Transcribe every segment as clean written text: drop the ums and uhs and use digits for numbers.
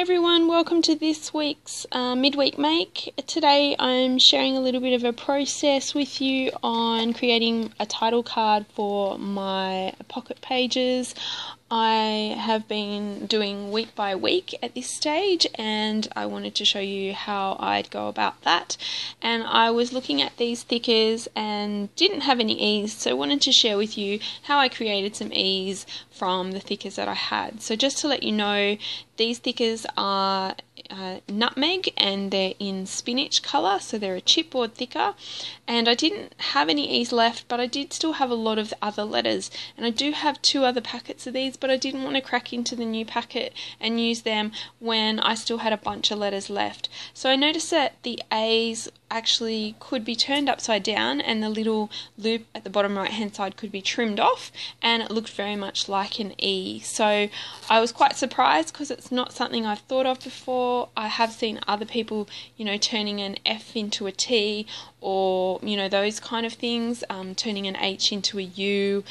everyone, welcome to this week's midweek make. Today I'm sharing a little bit of a process with you on creating a title card for my pocket pages. I have been doing week by week at this stage, and I wanted to show you how I'd go about that. And I was looking at these thickers and didn't have any ease, so I wanted to share with you how I created some ease from the thickers that I had. So just to let you know, these thickers are nutmeg and they're in spinach colour, so they're a chipboard thicker, and I didn't have any ease left, but I did still have a lot of the other letters, and I do have 2 other packets of these, but I didn't want to crack into the new packet and use them when I still had a bunch of letters left. So I noticed that the A's actually could be turned upside down and the little loop at the bottom right hand side could be trimmed off, and it looked very much like an E. So I was quite surprised because it's not something I've thought of before. I have seen other people, turning an F into a T, or those kind of things, turning an H into a U,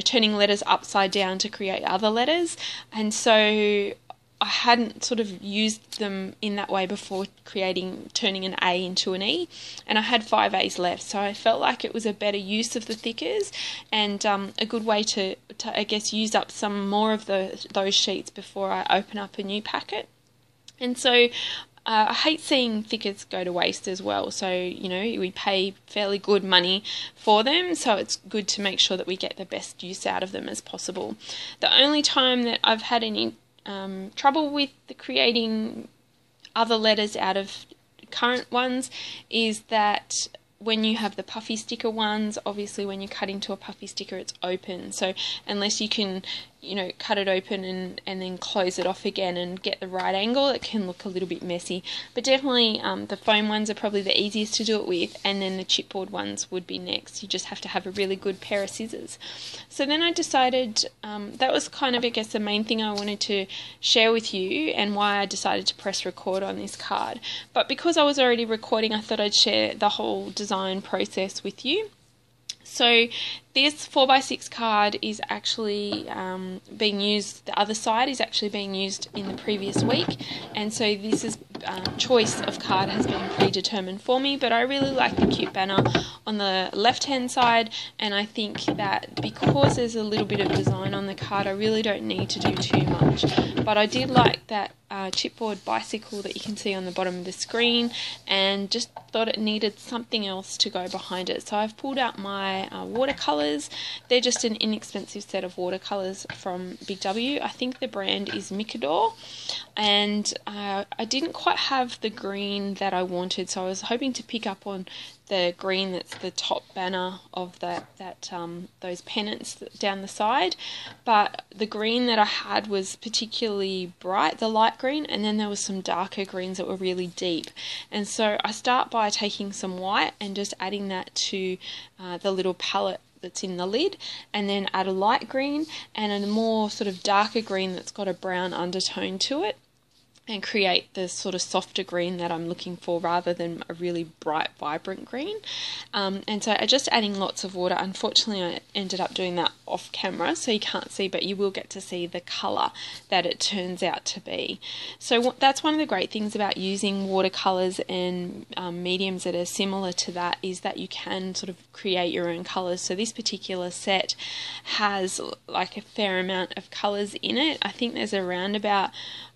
turning letters upside down to create other letters. And so I hadn't sort of used them in that way before, turning an A into an E, and I had 5 A's left, so I felt like it was a better use of the thickers and a good way to I guess use up some more of those sheets before I open up a new packet. And so I hate seeing thickers go to waste as well, so we pay fairly good money for them, so it's good to make sure that we get the best use out of them as possible. The only time that I've had any trouble with creating other letters out of current ones is that when you have the puffy sticker ones, obviously when you cut into a puffy sticker it's open, so unless you can cut it open and then close it off again and get the right angle, it can look a little bit messy. But definitely the foam ones are probably the easiest to do it with, and then the chipboard ones would be next. You just have to have a really good pair of scissors. So then I decided, that was kind of, I guess, the main thing I wanted to share with you and why I decided to press record on this card. But because I was already recording, I thought I'd share the whole design process with you. So this 4x6 card is actually being used, the other side is actually being used in the previous week, and so this is choice of card has been predetermined for me, but I really like the cute banner on the left hand side, and I think that because there's a little bit of design on the card, I really don't need to do too much. But I did like that chipboard bicycle that you can see on the bottom of the screen, and just thought it needed something else to go behind it. So I've pulled out my watercolours. They're just an inexpensive set of watercolours from Big W. I think the brand is Micador, and I didn't quite have the green that I wanted, so I was hoping to pick up on the green that's the top banner of those pennants down the side, but the green that I had was particularly bright, the light green, and then there was some darker greens that were really deep. And so I start by taking some white and just adding that to the little palette that's in the lid, and then add a light green and a more sort of darker green that's got a brown undertone to it, and create the sort of softer green that I'm looking for rather than a really bright, vibrant green. And so I just adding lots of water. Unfortunately, I ended up doing that off camera, so you can't see, but you will get to see the colour that it turns out to be. So that's one of the great things about using watercolours and mediums that are similar to that, is that you can sort of create your own colours. So this particular set has like a fair amount of colours in it. I think there's around about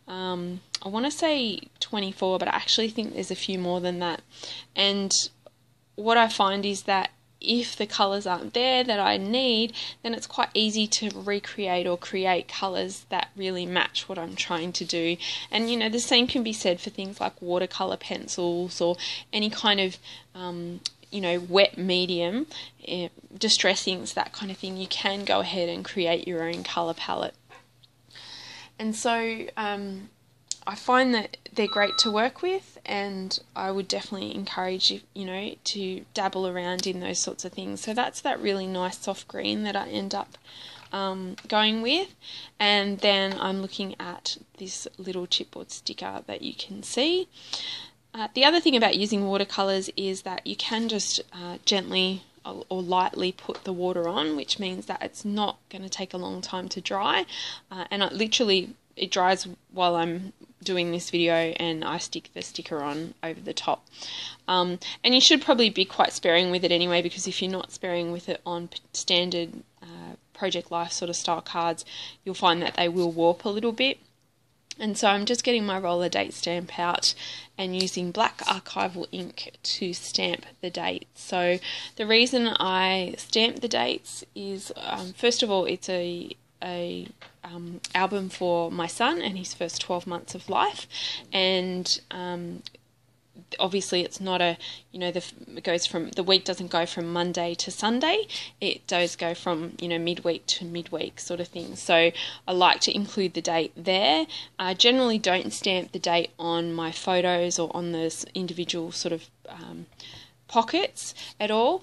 I want to say 24, but I actually think there's a few more than that. And what I find is that if the colours aren't there that I need, then it's quite easy to recreate or create colours that really match what I'm trying to do. And the same can be said for things like watercolour pencils or any kind of wet medium, distress inks, that kind of thing. You can go ahead and create your own colour palette. And so I find that they're great to work with, and I would definitely encourage you, to dabble around in those sorts of things. So that's that really nice soft green that I end up going with, and then I'm looking at this little chipboard sticker that you can see. The other thing about using watercolours is that you can just gently or lightly put the water on, which means that it's not going to take a long time to dry, and I literally it dries while I'm doing this video, and I stick the sticker on over the top. And you should probably be quite sparing with it anyway, because if you're not sparing with it on standard Project Life sort of style cards, you'll find that they will warp a little bit. And so I'm just getting my roller date stamp out and using black archival ink to stamp the dates. So the reason I stamp the dates is, first of all, it's a album for my son and his first 12 months of life, and obviously it's not a, it goes from, the week doesn't go from Monday to Sunday, it does go from, midweek to midweek sort of thing. So I like to include the date there. I generally don't stamp the date on my photos or on the individual sort of pockets at all.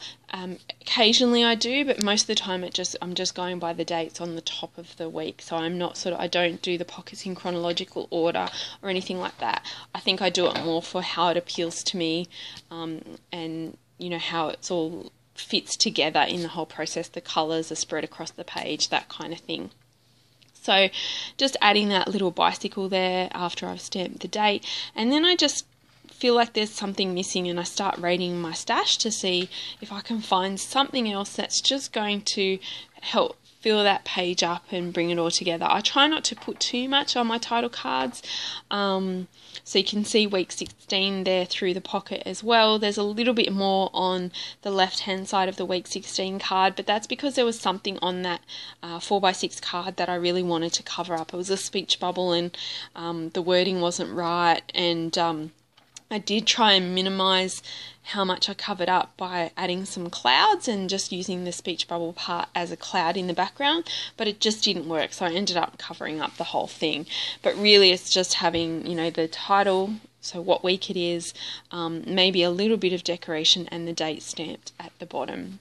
Occasionally I do, but most of the time I'm just going by the dates on the top of the week. So I'm not I don't do the pockets in chronological order or anything like that. I think I do it more for how it appeals to me, and how it's all fits together in the whole process. The colours are spread across the page, that kind of thing. So just adding that little bicycle there after I've stamped the date, and then I just feel like there's something missing, and I start raiding my stash to see if I can find something else that's just going to help fill that page up and bring it all together. I try not to put too much on my title cards, so you can see week 16 there through the pocket as well. There's a little bit more on the left hand side of the week 16 card, but that's because there was something on that 4x6 card that I really wanted to cover up. It was a speech bubble, and the wording wasn't right, and I did try and minimise how much I covered up by adding some clouds and just using the speech bubble part as a cloud in the background, but it just didn't work, so I ended up covering up the whole thing. But really it's just having, the title, so what week it is, maybe a little bit of decoration, and the date stamped at the bottom.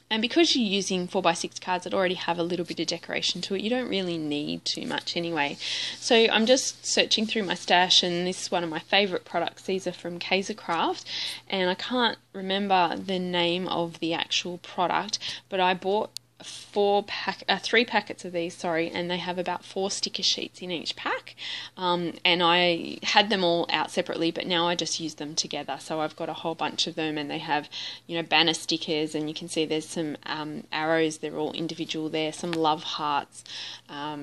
And because you're using 4x6 cards that already have a little bit of decoration to it, you don't really need too much anyway. So I'm just searching through my stash, and this is one of my favourite products. These are from Craft, and I can't remember the name of the actual product, but I bought 3 packets of these, and they have about 4 sticker sheets in each pack, and I had them all out separately, but now I just use them together. So I've got a whole bunch of them, and they have banner stickers, and you can see there's some arrows, they're all individual there, some love hearts,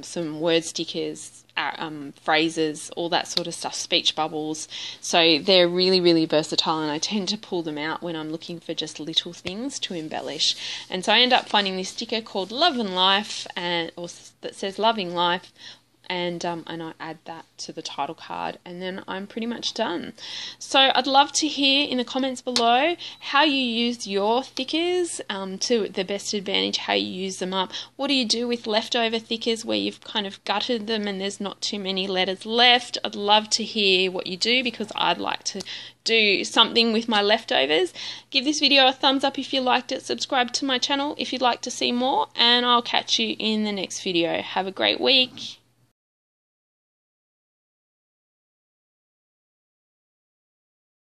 some word stickers, phrases, all that sort of stuff, speech bubbles. So they're really, really versatile, and I tend to pull them out when I'm looking for just little things to embellish. And so I end up finding this sticker called Love and Life, or that says Loving Life, and I add that to the title card, and then I'm pretty much done. So I'd love to hear in the comments below how you use your thickers to the best advantage, how you use them up. What do you do with leftover thickers where you've kind of gutted them and there's not too many letters left? I'd love to hear what you do, because I'd like to do something with my leftovers. Give this video a thumbs up if you liked it, subscribe to my channel if you'd like to see more, and I'll catch you in the next video. Have a great week.